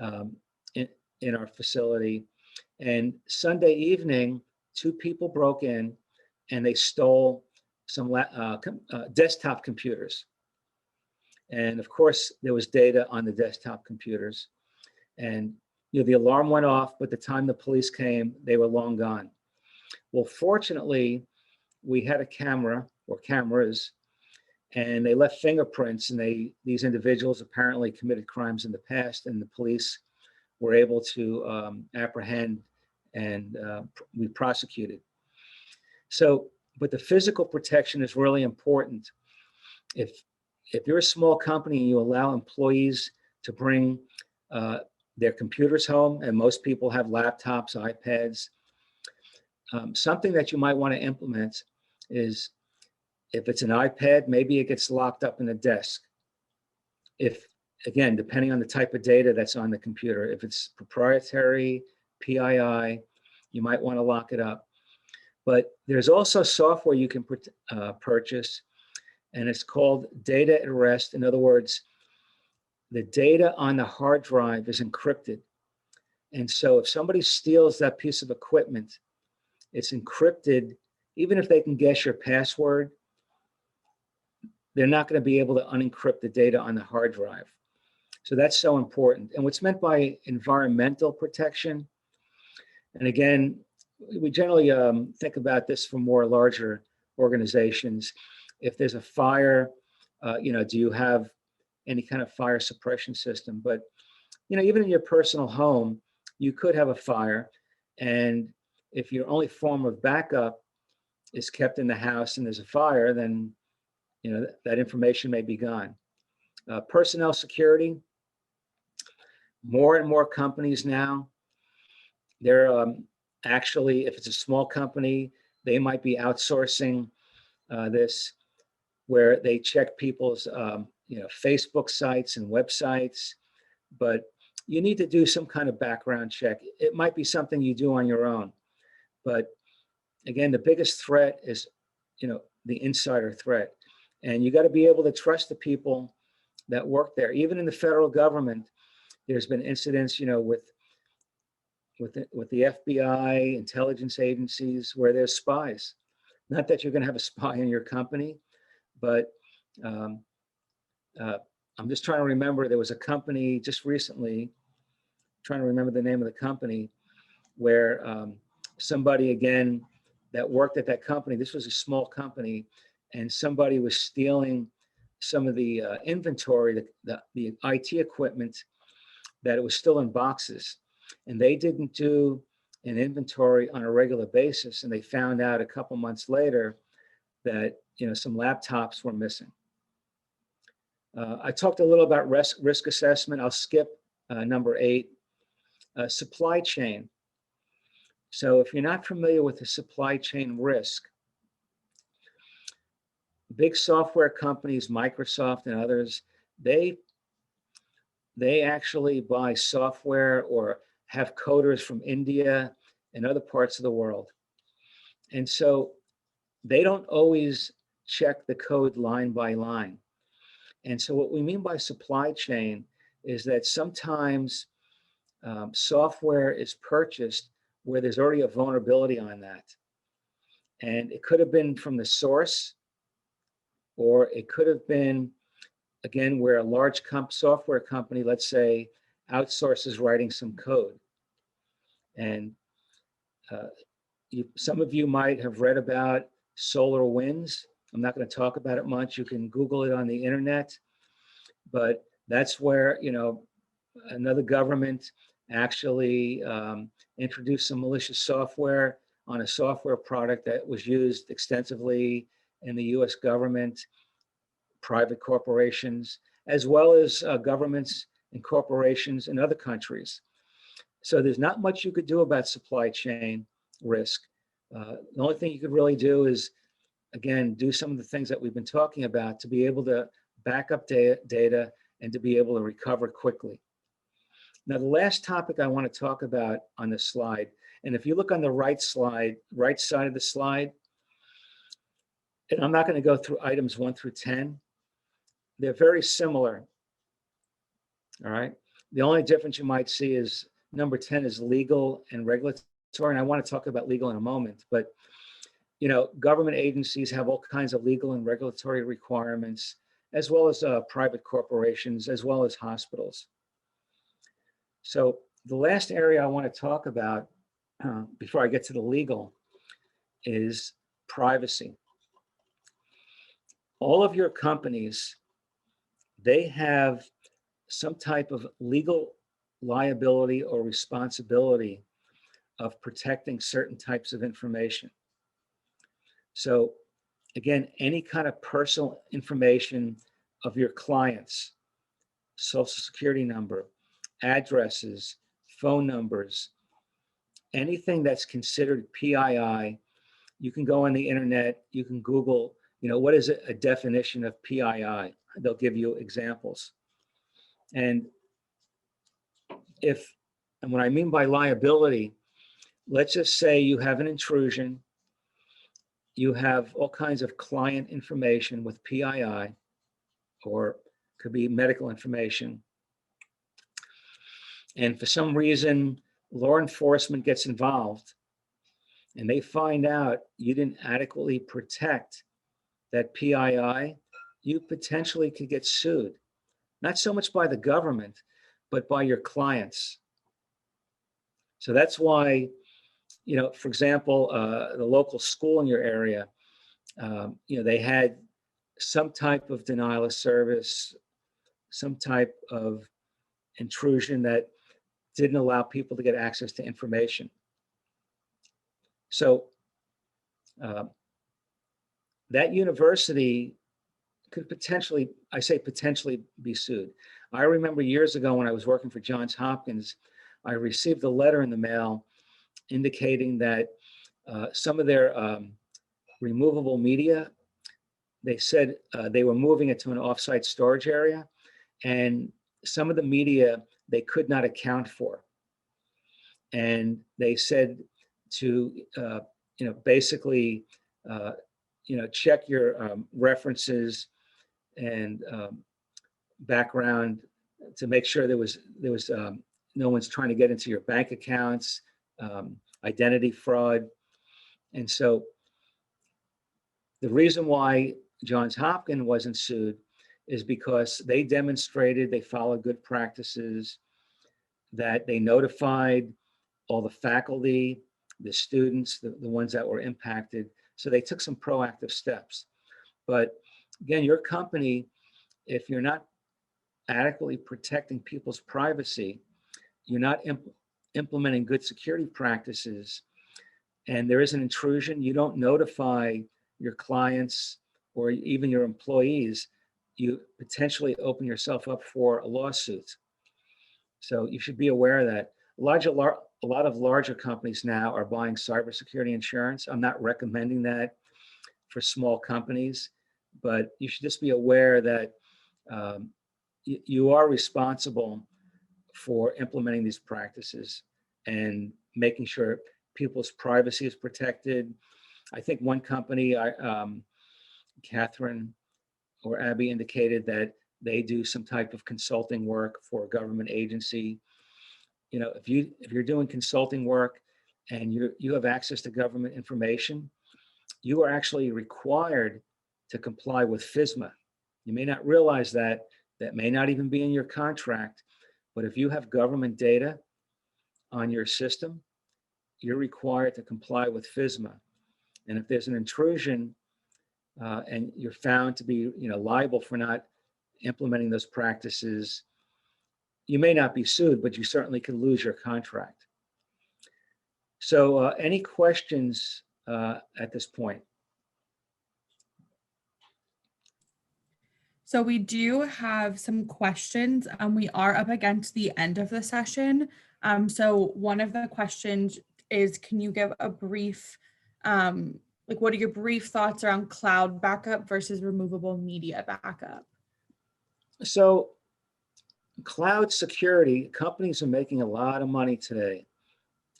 [SPEAKER 3] in our facility. And Sunday evening, 2 people broke in and they stole some desktop computers. And of course, there was data on the desktop computers. And the alarm went off, but the time the police came, they were long gone. Well, fortunately, we had a camera or cameras, and they left fingerprints, and these individuals apparently committed crimes in the past, and the police were able to apprehend, and we prosecuted. So, but the physical protection is really important. If you're a small company and you allow employees to bring their computers home, and most people have laptops, iPads, something that you might want to implement is, if it's an iPad, maybe it gets locked up in a desk. Again, depending on the type of data that's on the computer, if it's proprietary, PII, you might want to lock it up. But there's also software you can purchase, and it's called data at rest. In other words, the data on the hard drive is encrypted. And so if somebody steals that piece of equipment, it's encrypted. Even if they can guess your password, they're not going to be able to unencrypt the data on the hard drive. So that's so important. And what's meant by environmental protection, and again, we generally think about this for more larger organizations. If there's a fire, do you have any kind of fire suppression system? But, even in your personal home, you could have a fire. And if your only form of backup is kept in the house and there's a fire, then that information may be gone. Personnel security. More and more companies now, they're actually, if it's a small company, they might be outsourcing this, where they check people's Facebook sites and websites, but you need to do some kind of background check. It might be something you do on your own, but again, the biggest threat is the insider threat. And you got to be able to trust the people that work there. Even in the federal government, there's been incidents, with the FBI, intelligence agencies, where there's spies. Not that you're going to have a spy in your company, but I'm just trying to remember. There was a company just recently, trying to remember the name of the company, where somebody, again, that worked at that company, this was a small company, and somebody was stealing some of the inventory, the IT equipment, that it was still in boxes. And they didn't do an inventory on a regular basis. And they found out a couple months later that, some laptops were missing. I talked a little about risk assessment. I'll skip number 8, supply chain. So if you're not familiar with the supply chain risk, big software companies, Microsoft and others, they actually buy software or have coders from India and other parts of the world. And so they don't always check the code line by line. And so what we mean by supply chain is that sometimes software is purchased where there's already a vulnerability on that. And it could have been from the source, or it could have been, again, where a large software company, let's say, outsources writing some code. And some of you might have read about SolarWinds. I'm not going to talk about it much. You can Google it on the internet. But that's where, another government actually introduced some malicious software on a software product that was used extensively in the US government, private corporations, as well as governments and corporations in other countries. So there's not much you could do about supply chain risk. The only thing you could really do is, again, do some of the things that we've been talking about to be able to back up data and to be able to recover quickly. Now, the last topic I want to talk about on this slide, and if you look on the right side of the slide, and I'm not going to go through items 1 through 10, they're very similar, all right? The only difference you might see is number 10 is legal and regulatory, and I want to talk about legal in a moment, but government agencies have all kinds of legal and regulatory requirements, as well as private corporations, as well as hospitals. So the last area I want to talk about before I get to the legal is privacy. All of your companies, they have some type of legal liability or responsibility of protecting certain types of information. So again, any kind of personal information of your clients, social security number, addresses, phone numbers, anything that's considered PII, you can go on the internet, you can Google, what is a definition of PII? They'll give you examples. And what I mean by liability, let's just say you have an intrusion, you have all kinds of client information with PII, or could be medical information. And for some reason, law enforcement gets involved and they find out you didn't adequately protect that PII, you potentially could get sued. Not so much by the government, but by your clients. So that's why, for example, the local school in your area, they had some type of denial of service, some type of intrusion that didn't allow people to get access to information. So that university could potentially, I say potentially, be sued. I remember years ago when I was working for Johns Hopkins, I received a letter in the mail indicating that some of their removable media, they said they were moving it to an offsite storage area, and some of the media they could not account for. And they said to, basically, check your references and background to make sure there was no one's trying to get into your bank accounts, identity fraud. And so the reason why Johns Hopkins wasn't sued is because they demonstrated they followed good practices, that they notified all the faculty, the students, the ones that were impacted. So they took some proactive steps. But again, your company, if you're not adequately protecting people's privacy, you're not implementing good security practices, and there is an intrusion, you don't notify your clients or even your employees, you potentially open yourself up for a lawsuit. So you should be aware of that. A lot of larger companies now are buying cybersecurity insurance. I'm not recommending that for small companies, but you should just be aware that you are responsible for implementing these practices and making sure people's privacy is protected. I think one company, Catherine or Abby indicated that they do some type of consulting work for a government agency. If you're doing consulting work and you have access to government information, you are actually required to comply with FISMA. You may not realize that may not even be in your contract, but if you have government data on your system, you're required to comply with FISMA. And if there's an intrusion and you're found to be liable for not implementing those practices, you may not be sued, but you certainly could lose your contract. So any questions at this point?
[SPEAKER 1] So we do have some questions. We are up against the end of the session. So one of the questions is, can you give a brief, what are your brief thoughts around cloud backup versus removable media backup?
[SPEAKER 3] So cloud security, companies are making a lot of money today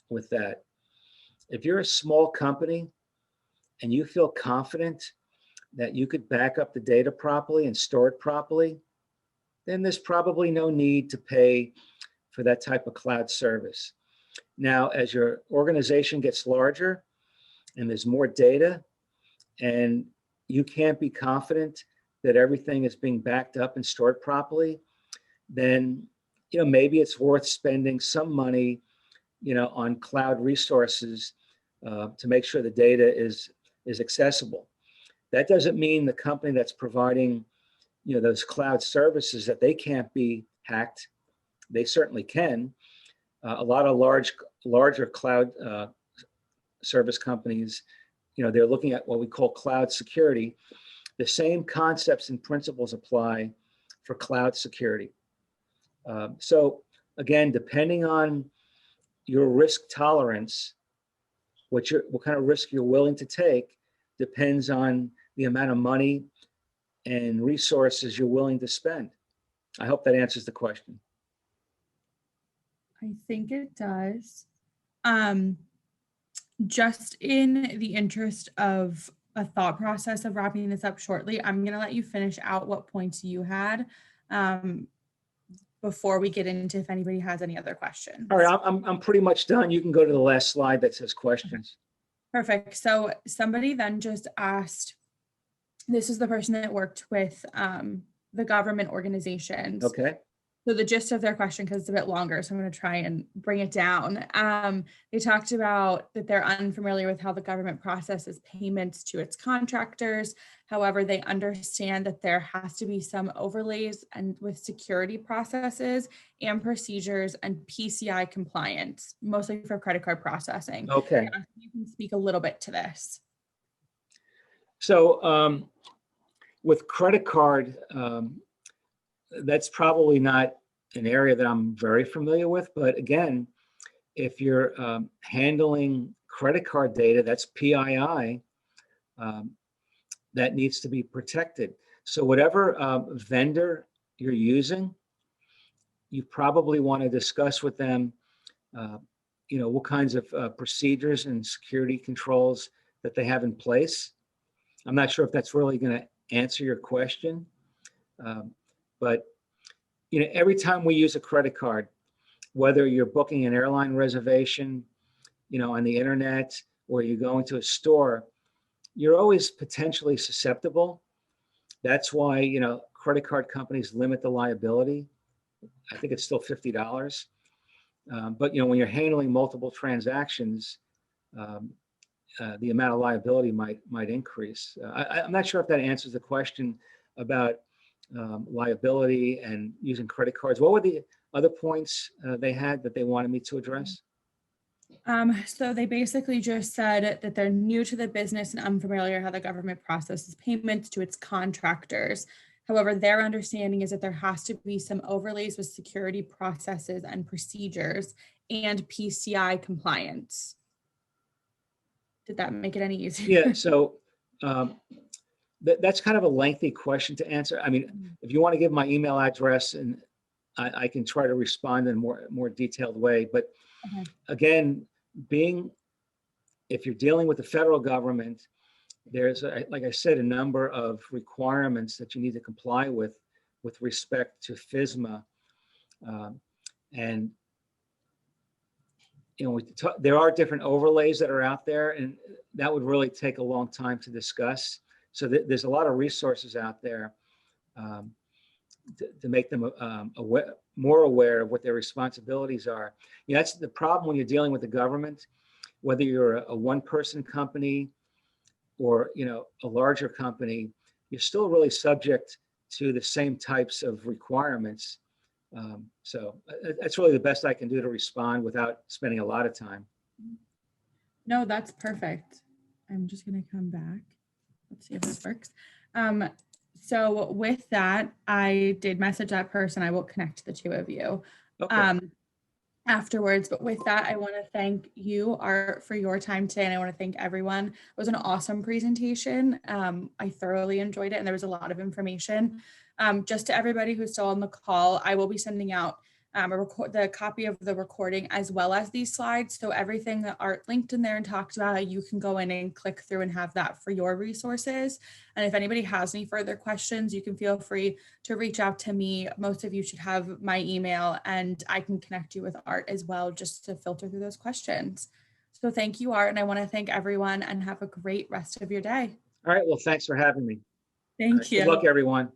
[SPEAKER 3] with that. If you're a small company and you feel confident that you could back up the data properly and store it properly, then there's probably no need to pay for that type of cloud service. Now, as your organization gets larger and there's more data and you can't be confident that everything is being backed up and stored properly, then maybe it's worth spending some money on cloud resources to make sure the data is accessible. That doesn't mean the company that's providing those cloud services that they can't be hacked. They certainly can. A lot of larger cloud service companies, they're looking at what we call cloud security. The same concepts and principles apply for cloud security. So again, depending on your risk tolerance, what kind of risk you're willing to take depends on the amount of money and resources you're willing to spend. I hope that answers the question.
[SPEAKER 1] I think it does. Just in the interest of a thought process of wrapping this up shortly, I'm going to let you finish out what points you had before we get into if anybody has any other questions.
[SPEAKER 3] All right, I'm pretty much done. You can go to the last slide that says questions.
[SPEAKER 1] Perfect. So somebody then just asked, this is the person that worked with the government organizations.
[SPEAKER 3] Okay.
[SPEAKER 1] So the gist of their question, because it's a bit longer, so I'm going to try and bring it down. They talked about that they're unfamiliar with how the government processes payments to its contractors. However, they understand that there has to be some overlays and with security processes and procedures and PCI compliance, mostly for credit card processing.
[SPEAKER 3] Okay.
[SPEAKER 1] You can speak a little bit to this.
[SPEAKER 3] So with credit card, that's probably not an area that I'm very familiar with, but again, if you're handling credit card data, that's PII, that needs to be protected. So whatever vendor you're using, you probably want to discuss with them, what kinds of procedures and security controls that they have in place. I'm not sure if that's really going to answer your question. But every time we use a credit card, whether you're booking an airline reservation, on the internet, or you're going to a store, you're always potentially susceptible. That's why, credit card companies limit the liability. I think it's still $50. But, when you're handling multiple transactions, the amount of liability might increase. I'm not sure if that answers the question about liability and using credit cards. What were the other points they had that they wanted me to address?
[SPEAKER 1] So they basically just said that they're new to the business and unfamiliar how the government processes payments to its contractors. However, their understanding is that there has to be some overlays with security processes and procedures and PCI compliance. Did that make it any easier?
[SPEAKER 3] Yeah, so that's kind of a lengthy question to answer. I mean, if you want to give my email address, and I can try to respond in a more detailed way. But again, if you're dealing with the federal government, there's, like I said, a number of requirements that you need to comply with with respect to FISMA. And there are different overlays that are out there, and that would really take a long time to discuss. So there's a lot of resources out there to make them more aware of what their responsibilities are. That's the problem when you're dealing with the government, whether you're a one-person company or a larger company, you're still really subject to the same types of requirements. So that's really the best I can do to respond without spending a lot of time.
[SPEAKER 1] No, that's perfect. I'm just going to come back. Let's see if this works. So with that, I did message that person. I will connect the two of you afterwards. But with that, I want to thank you, Art, for your time today. And I want to thank everyone. It was an awesome presentation. I thoroughly enjoyed it. And there was a lot of information. Just to everybody who's still on the call, I will be sending out the copy of the recording as well as these slides. So everything that Art linked in there and talked about, you can go in and click through and have that for your resources. And if anybody has any further questions, you can feel free to reach out to me. Most of you should have my email, and I can connect you with Art as well, just to filter through those questions. So thank you, Art. And I want to thank everyone and have a great rest of your day.
[SPEAKER 3] All right. Well, thanks for having me.
[SPEAKER 1] Thank you.
[SPEAKER 3] Good luck, everyone.